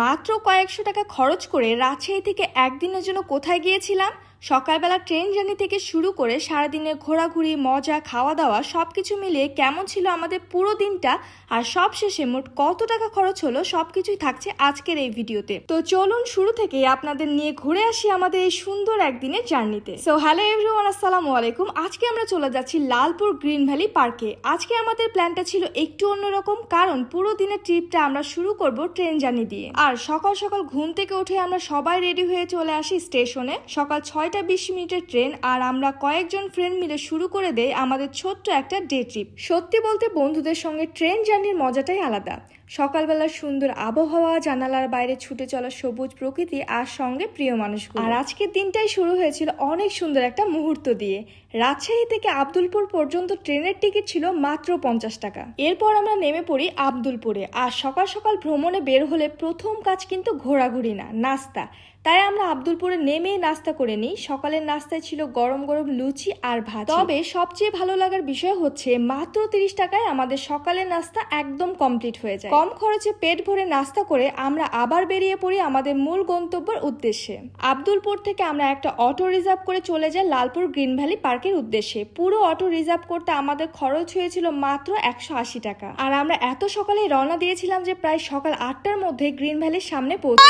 মাত্র কয়েকশো টাকা খরচ করে রাজশাহী থেকে একদিনের জন্য কোথায় গিয়েছিলাম। সকালবেলা ট্রেন জার্নি থেকে শুরু করে সারাদিনের ঘোরাঘুরি, মজা, খাওয়া দাওয়া সবকিছু মিলিয়ে কেমন ছিল আমাদের পুরো দিনটা, আর সব শেষে মোট কত টাকা খরচ হলো সবকিছুই থাকছে আজকের এই ভিডিওতে। তো চলুন শুরু থেকেই আপনাদের নিয়ে ঘুরে আসি আমাদের এই সুন্দর একদিনের জার্নিতে। সো হ্যালো এভরিওয়ান, আসসালামু আলাইকুম। আজকে আমরা চলে যাচ্ছি লালপুর গ্রিন ভ্যালি পার্কে। আজকে আমাদের প্ল্যানটা ছিল একটু অন্যরকম, কারণ পুরো দিনের ট্রিপটা আমরা শুরু করব ট্রেন জার্নি দিয়ে। আর সকাল সকাল ঘুম থেকে উঠে আমরা সবাই রেডি হয়ে চলে আসি স্টেশনে। সকাল 6:20 ট্রেন, আর আমরা কয়েকজন ফ্রেন্ড মিলে শুরু করে দেই আমাদের ছোট্ট একটা ডে ট্রিপ। সত্যি বলতে বন্ধুদের সঙ্গে ট্রেন জার্নির মজাটাই আলাদা। সকালবেলার সুন্দর আবহাওয়া, জানালার বাইরে ছুটে চলা সবুজ প্রকৃতি, আর সঙ্গে প্রিয় মানুষগুলো। আর আজকের দিনটাই শুরু হয়েছিল অনেক সুন্দর একটা মুহূর্ত দিয়ে। রাজশাহী থেকে আব্দুলপুর পর্যন্ত ট্রেনের টিকিট ছিল মাত্র 50 টাকা। এরপর আমরা নেমে পড়ি আব্দুলপুরে। আর সকাল সকাল ভ্রমণে বের হলে প্রথম কাজ কিন্তু ঘোরাঘুরি না, নাস্তা। তাই আমরা আব্দুলপুরে নেমেই নাস্তা করে নিই। সকালের নাস্তায় ছিল গরম গরম লুচি আর ভাত। তবে সবচেয়ে ভালো লাগার বিষয় হচ্ছে মাত্র 30 টাকায় আমাদের সকালের নাস্তা একদম কমপ্লিট হয়ে যায়। কম খরচে পেট ভরে নাস্তা করে আমরা আবার বেরিয়ে পড়ি আমাদের মূল গন্তব্যের উদ্দেশ্যে। আব্দুলপুর থেকে আমরা একটা অটো রিজার্ভ করে চলে যাই লালপুর গ্রিন ভ্যালি পার্কের উদ্দেশ্যে। পুরো অটো রিজার্ভ করতে আমাদের খরচ হয়েছিল মাত্র 180 টাকা। আর আমরা এত সকালে রওনা দিয়েছিলাম যে প্রায় সকাল 8টার মধ্যে গ্রিন ভ্যালির সামনে পৌঁছে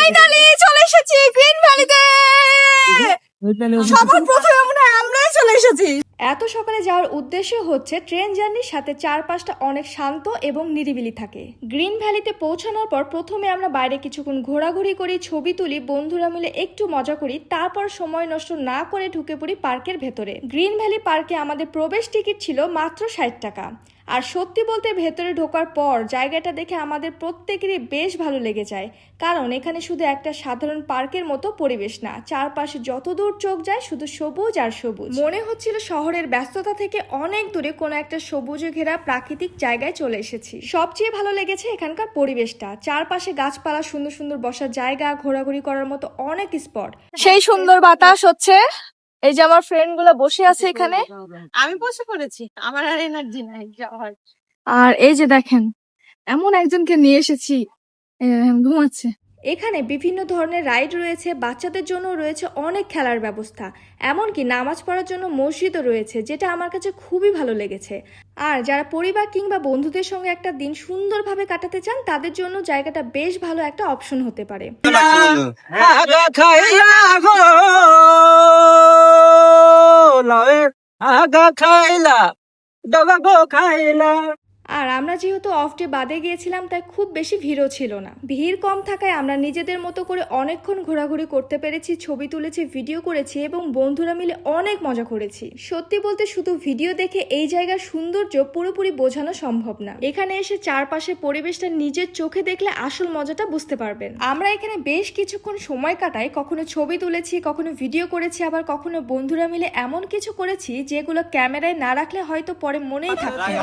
চলে এসেছি গ্রিন ভ্যালিতে। সবার প্রথমে আমরাই চলে এসেছি। এত সকালে যাওয়ার উদ্দেশ্য হচ্ছে ট্রেন জার্নির সাথে চারপাশটা অনেক শান্ত এবং নিরিবিলি থাকে। গ্রিন ভ্যালিতে পৌঁছানোর পর প্রথমে আমরা বাইরে কিছুক্ষণ ঘোরাঘুরি করি, ছবি তুলি, বন্ধুরা মিলে একটু মজা করি। তারপর সময় নষ্ট না করে ঢুকে পড়ি পার্কের ভেতরে। গ্রিন ভ্যালি পার্কে আমাদের প্রবেশ টিকিট ছিল মাত্র 60 টাকা। আর সত্যি বলতে ভেতরে ঢোকার পর জায়গাটা দেখে আমাদের প্রত্যেকেরই বেশ ভালো লেগে যায়, কারণ এখানে শুধু একটা সাধারণ পার্কের মতো পরিবেশ না, চারপাশে যতদূর চোখ যায় শুধু সবুজ আর সবুজ। মনে হচ্ছিল শহরের ব্যস্ততা থেকে অনেক দূরে কোনো একটা সবুজে ঘেরা প্রাকৃতিক জায়গায় চলে এসেছি। সবচেয়ে ভালো লেগেছে এখানকার পরিবেশটা, চারপাশে গাছপালা, সুন্দর সুন্দর বসার জায়গা, ঘোরাঘুরি করার মতো অনেক স্পট, সেই সুন্দর বাতাস হচ্ছে। এই যে আমার ফ্রেন্ড গুলো বসে আছে এখানে, আমি বসে পড়েছি, আমার আর এনার্জি নাই যাওয়ার। আর এই যে দেখেন এমন একজনকে নিয়ে এসেছি, ঘুমাচ্ছে। এখানে বিভিন্ন ধরনের রাইড রয়েছে, বাচ্চাদের জন্য রয়েছে অনেক খেলার ব্যবস্থা, এমনকি নামাজ পড়ার জন্য মসজিদও রয়েছে, যেটা আমার কাছে খুবই ভালো লেগেছে। আর যারা পরিবার কিংবা বন্ধুদের সঙ্গে একটা দিন সুন্দরভাবে কাটাতে চান তাদের জন্য জায়গাটা বেশ ভালো একটা অপশন হতে পারে। আর আমরা যেহেতু অফ ডে বাদে গিয়েছিলাম তাই খুব বেশি ভিড়ও ছিল না। ভিড় কম থাকায় আমরা নিজেদের মতো করে অনেকক্ষণ ঘোরাঘুরি করতে পেরেছি, ছবি তুলেছি, ভিডিও করেছি এবং বন্ধুরা মিলে অনেক মজা করেছি। সত্যি বলতে শুধু ভিডিও দেখে এই জায়গার সৌন্দর্য পুরোপুরি বোঝানো সম্ভব না। এখানে এসে চারপাশে পরিবেশটা নিজের চোখে দেখলে আসল মজাটা বুঝতে পারবেন। আমরা এখানে বেশ কিছুক্ষণ সময় কাটাই, কখনো ছবি তুলেছি, কখনো ভিডিও করেছি, আবার কখনো বন্ধুরা মিলে এমন কিছু করেছি যেগুলো ক্যামেরায় না রাখলে হয়তো পরে মনেই থাকবে।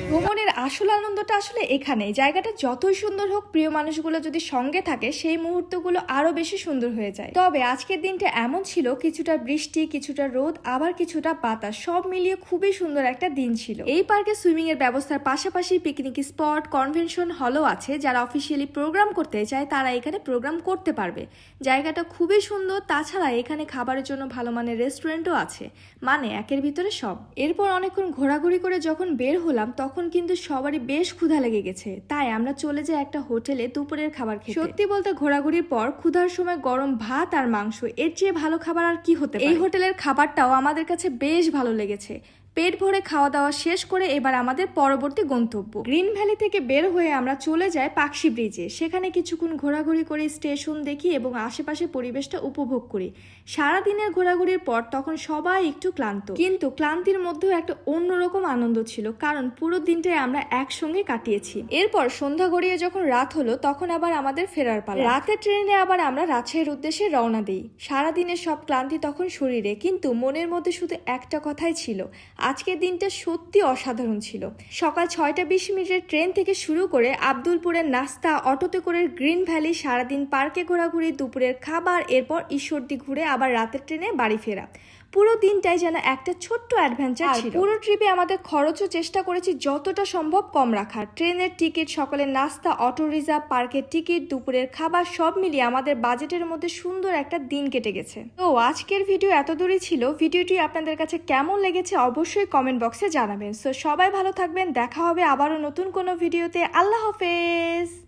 ভ্রমণের আসল আনন্দটা আসলে এখানে। জায়গাটা যতই সুন্দর হোক, প্রিয় মানুষগুলো যদি সঙ্গে থাকে সেই মুহূর্তগুলো আরো বেশি সুন্দর হয়ে যায়। তবে আজকের দিনটা এমন ছিল, কিছুটা বৃষ্টি, কিছুটা রোদ, আবার কিছুটা বাতাস, সব মিলিয়ে খুবই সুন্দর একটা দিন ছিল। এই পার্কে সুইমিং এর ব্যবস্থার পাশাপাশি পিকনিক স্পট, কনভেনশন হলও আছে। যারা অফিসিয়ালি প্রোগ্রাম করতে চায় তারা এখানে প্রোগ্রাম করতে পারবে। জায়গাটা খুবই সুন্দর। তাছাড়া এখানে খাবারের জন্য ভালো মানের রেস্টুরেন্টও আছে, মানে একের ভিতরে সব। এরপর অনেকক্ষণ ঘোরাঘুরি করে যখন বের হলাম তখন কিন্তু সবারই বেশ ক্ষুধা লেগে গেছে, তাই আমরা চলে যাই একটা হোটেলে দুপুরের খাবার খেতে। সত্যি বলতে ঘোরাঘুরির পর ক্ষুধার সময় গরম ভাত আর মাংস, এর চেয়ে ভালো খাবার আর কি হতে পারে। এই হোটেলের খাবারটাও আমাদের কাছে বেশ ভালো লেগেছে। পেট ভরে খাওয়া দাওয়া শেষ করে এবার আমাদের পরবর্তী গন্তব্য গ্রিন ভ্যালি থেকে বের হয়ে আমরা চলে যাই পাকশি ব্রিজে। সেখানে কিছুক্ষণ ঘোরাঘুরি করে স্টেশন দেখি এবং আশেপাশে পরিবেশটা উপভোগ করি। সারাদিনের ঘোরাঘুরির পর তখন সবাই একটু ক্লান্ত, কিন্তু ক্লান্তির মধ্যেও একটা অন্যরকম আনন্দ ছিল, কারণ পুরো দিনটাই আমরা একসঙ্গে কাটিয়েছি। এরপর সন্ধ্যা গড়িয়ে যখন রাত হলো তখন আবার আমাদের ফেরার পালা। রাতের ট্রেনে আবার আমরা রাজশাহীর উদ্দেশ্যে রওনা দিই। সারাদিনের সব ক্লান্তি তখন শরীরে, কিন্তু মনের মধ্যে শুধু একটা কথাই ছিল, আজকের দিনটা সত্যি অসাধারণ ছিল। সকাল 6:20 ট্রেন থেকে শুরু করে আব্দুলপুরের নাস্তা, অটোতে করে গ্রিন ভ্যালি, সারাদিন পার্কে ঘোরাঘুরি, দুপুরের খাবার, এরপর ঈশ্বরদী ঘুরে আবার রাতের ট্রেনে বাড়ি ফেরা। পুরো দিনটাই যেন একটা ছোট্ট অ্যাডভেঞ্চার ছিল। পুরো ট্রিপে আমাদের খরচও চেষ্টা করেছি যতটা সম্ভব কম রাখার। ট্রেনের টিকিট, সকালের নাস্তা, অটো রিজার্ভ, পার্কের টিকিট, দুপুরের খাবার সব মিলিয়ে আমাদের বাজেটের মধ্যে সুন্দর একটা দিন কেটে গেছে। তো আজকের ভিডিও এত দূরই ছিল। ভিডিওটি আপনাদের কাছে কেমন লেগেছে অবশ্যই কমেন্ট বক্সে জানাবেন। সো সবাই ভালো থাকবেন, দেখা হবে আবারও নতুন কোনো ভিডিওতে। আল্লাহ হাফেজ।